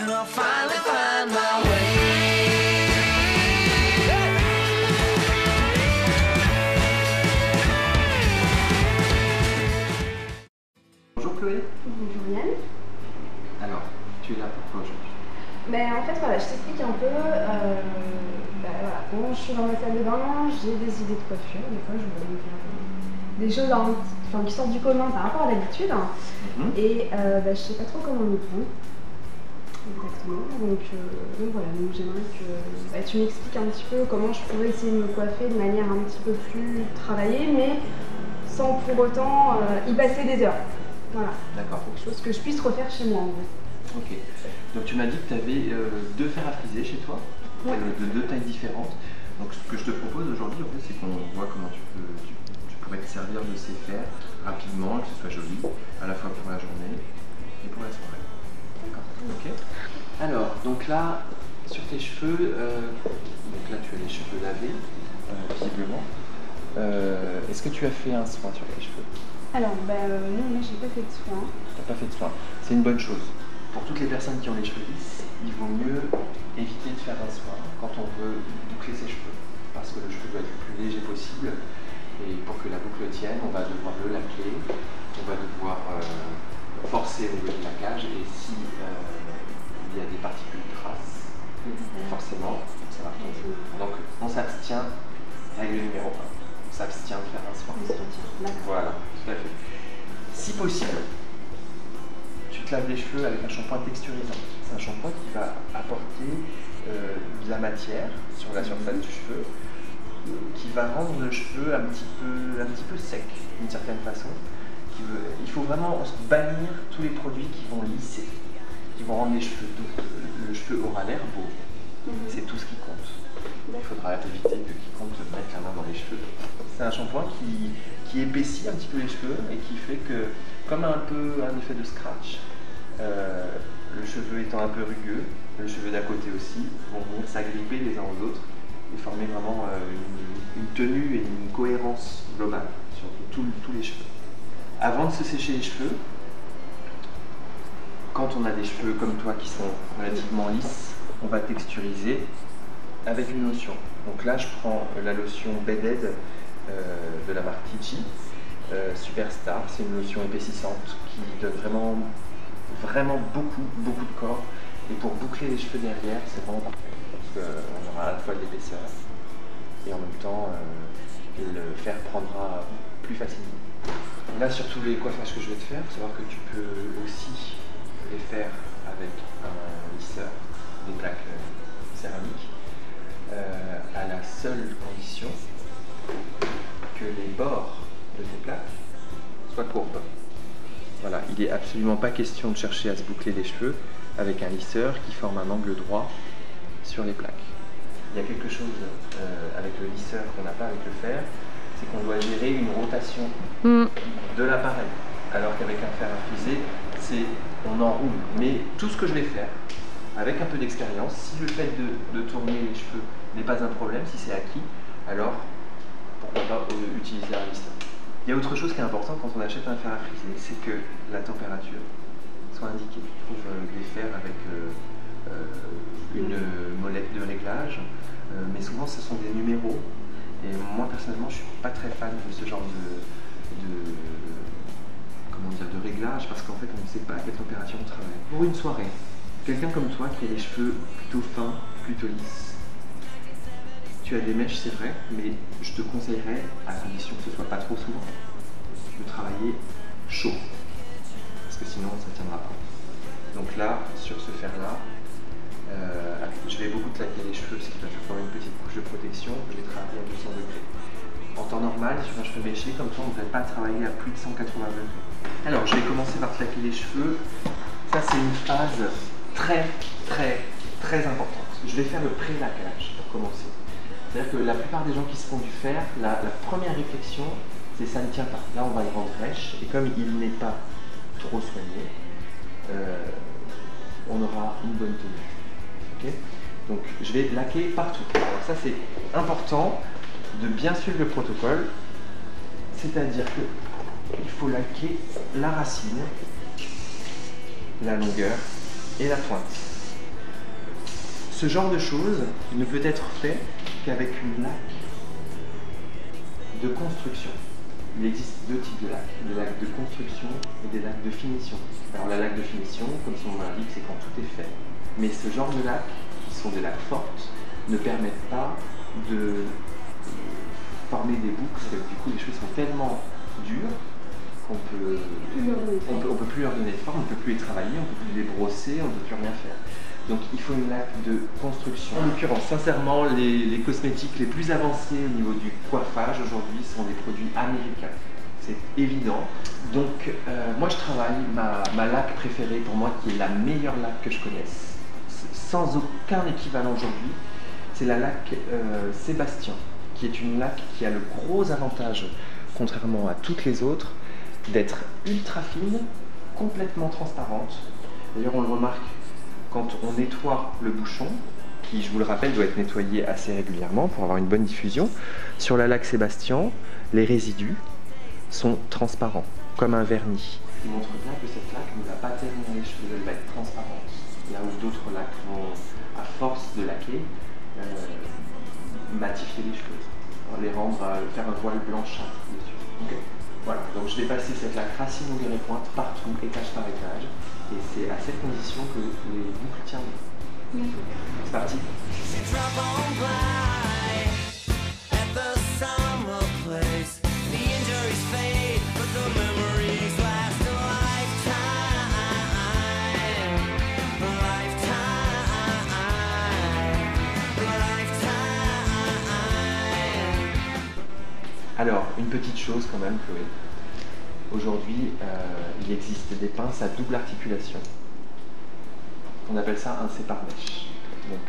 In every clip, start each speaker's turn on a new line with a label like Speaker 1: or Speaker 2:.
Speaker 1: and I'll finally find my way.
Speaker 2: Bonjour Chloé.
Speaker 3: Bonjour Yann.
Speaker 2: Alors, tu es là pourquoi aujourd'hui?
Speaker 3: Ben, en fait, voilà, je t'explique un peu. Voilà, quand je suis dans ma salle de bain, j'ai des idées de coiffure. Des fois, je voudrais faire des choses qui sortent du commun par rapport à l'habitude. Et je sais pas trop comment m'y prendre. Exactement. Donc voilà, donc j'aimerais que tu m'expliques un petit peu comment je pourrais essayer de me coiffer de manière un petit peu plus travaillée, mais sans pour autant y passer des heures. Voilà.
Speaker 2: D'accord.
Speaker 3: Quelque chose que je puisse refaire chez moi en fait.
Speaker 2: Ok. Donc tu m'as dit que tu avais deux fers à friser chez toi,
Speaker 3: Ouais.
Speaker 2: de deux tailles différentes. Donc ce que je te propose aujourd'hui, en fait, c'est qu'on voit comment tu pourrais te servir de ces fers rapidement, que ce soit joli, à la fois pour la journée et pour la soirée.
Speaker 3: D'accord.
Speaker 2: Ok. Alors, donc là, sur tes cheveux, donc là tu as les cheveux lavés, visiblement. Est-ce que tu as fait un soin sur tes cheveux?
Speaker 3: Alors, non, moi j'ai pas fait de soin.
Speaker 2: Tu n'as pas fait de soin. C'est une bonne chose. Pour toutes les personnes qui ont les cheveux lisses, il vaut mieux éviter de faire un soin quand on veut boucler ses cheveux. Parce que le cheveu doit être le plus léger possible. Et pour que la boucle tienne, on va devoir le laquer, on va devoir forcer au niveau du laquage. Et si il y a des particules grasses, forcément, ça va tomber. Donc on s'abstient, règle numéro 1, on s'abstient de faire un soin. Voilà, tout à fait. Si possible, tu te laves les cheveux avec un shampoing texturisant. C'est un shampoing qui va apporter de la matière sur la surface du cheveu, qui va rendre le cheveu un petit peu sec d'une certaine façon. Il faut vraiment bannir tous les produits qui vont lisser, qui vont rendre les cheveux doux. Le cheveu aura l'air beau, c'est tout ce qui compte. Il faudra éviter que quiconque mette la main dans les cheveux. C'est un shampoing qui épaissit un petit peu les cheveux et qui fait que, comme un peu un effet de scratch, le cheveu étant un peu rugueux, le cheveu d'à côté aussi, vont venir s'agripper les uns aux autres et former vraiment une tenue et une cohérence globale sur tous les cheveux. Avant de se sécher les cheveux, quand on a des cheveux comme toi qui sont relativement lisses, on va texturiser avec une lotion. Donc là, je prends la lotion Bed Head de la marque Tiji Superstar. C'est une lotion épaississante qui donne vraiment beaucoup de corps. Et pour boucler les cheveux derrière, c'est vraiment parfait. Parce qu'on aura à la fois de l'épaisseur et en même temps, le fer prendra plus facilement. Là, sur tous les coiffages que je vais te faire, il faut savoir que tu peux aussi les faire avec un lisseur, des plaques céramiques, à la seule condition que les bords de tes plaques soient courbes. Voilà, il n'est absolument pas question de chercher à se boucler les cheveux avec un lisseur qui forme un angle droit sur les plaques. Il y a quelque chose avec le lisseur qu'on n'a pas avec le fer, c'est qu'on doit gérer une rotation de l'appareil. Alors qu'avec un fer à friser, on enroule. Mais tout ce que je vais faire, avec un peu d'expérience, si le fait de tourner les cheveux n'est pas un problème, si c'est acquis, alors pourquoi pas utiliser un lisseur. Il y a autre chose qui est important quand on achète un fer à friser, c'est que la température soit indiquée. On trouve des fers avec une molette de réglage, mais souvent ce sont des numéros. Et moi personnellement, je ne suis pas très fan de ce genre de réglage parce qu'en fait on ne sait pas à quelle température on travaille. Pour une soirée, quelqu'un comme toi qui a les cheveux plutôt fins, plutôt lisses, tu as des mèches c'est vrai, mais je te conseillerais, à condition que ce ne soit pas trop souvent, de travailler chaud. Parce que sinon ça ne tiendra pas. Donc là, sur ce fer là, je vais beaucoup te laquer les cheveux parce qu'il va faire quand même une petite couche de protection. Je vais travailler à 200 degrés. En temps normal, sur un cheveu méché, comme ça, on ne devrait pas travailler à plus de 180 degrés. Alors, je vais commencer par te laquer les cheveux. Ça, c'est une phase très importante. Je vais faire le pré-laquage pour commencer. C'est-à-dire que la plupart des gens qui se font du fer, la première réflexion, c'est ça ne tient pas. Là, on va le rendre rêche. Et comme il n'est pas trop soigné, on aura une bonne tenue. Okay, donc je vais laquer partout. Alors ça c'est important de bien suivre le protocole, c'est-à-dire qu'il faut laquer la racine, la longueur et la pointe. ce genre de choses ne peut être fait qu'avec une laque de construction. Il existe deux types de lacs, des lacs de construction et des lacs de finition. Alors la laque de finition, comme son nom l'indique, c'est quand tout est fait. Mais ce genre de lacs, qui sont des lacs fortes, ne permettent pas de former des boucles, parce que du coup les cheveux sont tellement durs qu'on peut plus leur donner de forme, on ne peut plus les travailler, on ne peut plus les brosser, on ne peut plus rien faire. Donc il faut une laque de construction. En l'occurrence, sincèrement, les cosmétiques les plus avancés au niveau du coiffage aujourd'hui sont des produits américains. C'est évident. Donc moi je travaille ma laque préférée pour moi, qui est la meilleure laque que je connaisse, sans aucun équivalent aujourd'hui, c'est la laque Sébastien, qui est une laque qui a le gros avantage, contrairement à toutes les autres, d'être ultra fine, complètement transparente. D'ailleurs on le remarque quand on nettoie le bouchon, qui, je vous le rappelle, doit être nettoyé assez régulièrement pour avoir une bonne diffusion. Sur la laque Sébastien, les résidus sont transparents, comme un vernis. Il montre bien que cette laque ne va pas ternir les cheveux, elle va être transparente. Là où d'autres laques vont, à force de laquer, matifier les cheveux, les rendre, faire un voile blanchâtre dessus. Okay. Voilà, donc je vais passer cette laque racine ou les pointe partout, étage par étage, et c'est à cette condition que les boucles tiennent. C'est parti. Alors, une petite chose quand même, Chloé. Aujourd'hui, il existe des pinces à double articulation. On appelle ça un sépare-mèche. Donc,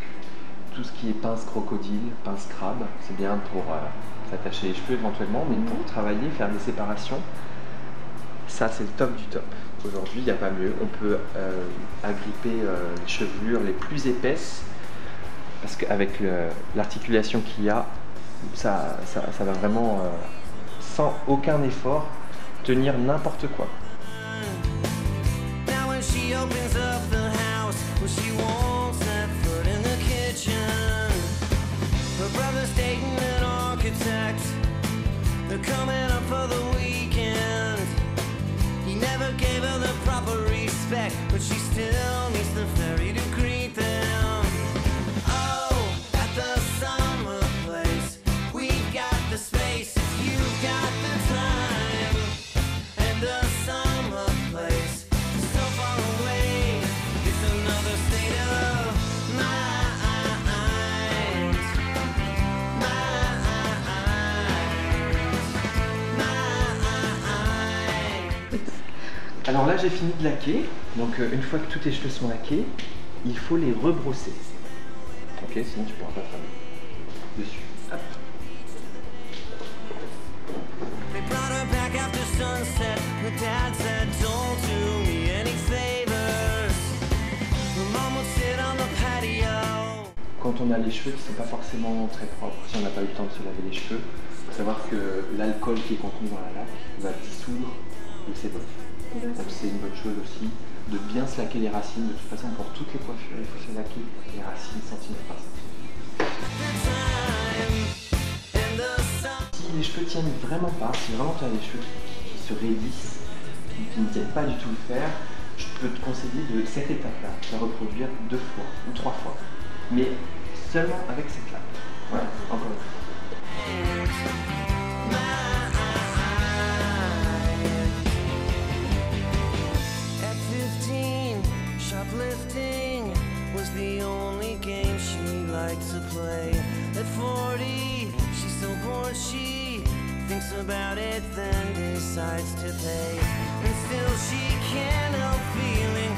Speaker 2: tout ce qui est pince crocodile, pince crabe, c'est bien pour s'attacher les cheveux éventuellement, mais pour travailler, faire des séparations, ça c'est le top du top. Aujourd'hui, il n'y a pas mieux. On peut agripper les chevelures les plus épaisses, parce qu'avec l'articulation qu'il y a, ça va vraiment, sans aucun effort, tenir n'importe quoi. Alors là j'ai fini de laquer, donc une fois que tous tes cheveux sont laqués, il faut les rebrosser. Ok, sinon tu pourras pas faire dessus. Hop. Quand on a les cheveux qui ne sont pas forcément très propres, si on n'a pas eu le temps de se laver les cheveux, il faut savoir que l'alcool qui est contenu dans la laque va dissoudre le sébum. Donc c'est une bonne chose aussi de bien se laquer les racines. De toute façon, pour toutes les coiffures, il faut se laquer les racines centimètre par centimètre. Si les cheveux tiennent vraiment pas, si vraiment tu as les cheveux qui se raidissent, qui ne tiennent pas du tout le fer, je peux te conseiller de cette étape-là, de reproduire 2 fois ou 3 fois. Mais seulement avec cette laque. Voilà, encore une fois.
Speaker 1: Shoplifting was the only game she liked to play. At 40, she's so bored she thinks about it, then decides to pay. And still she can't help feeling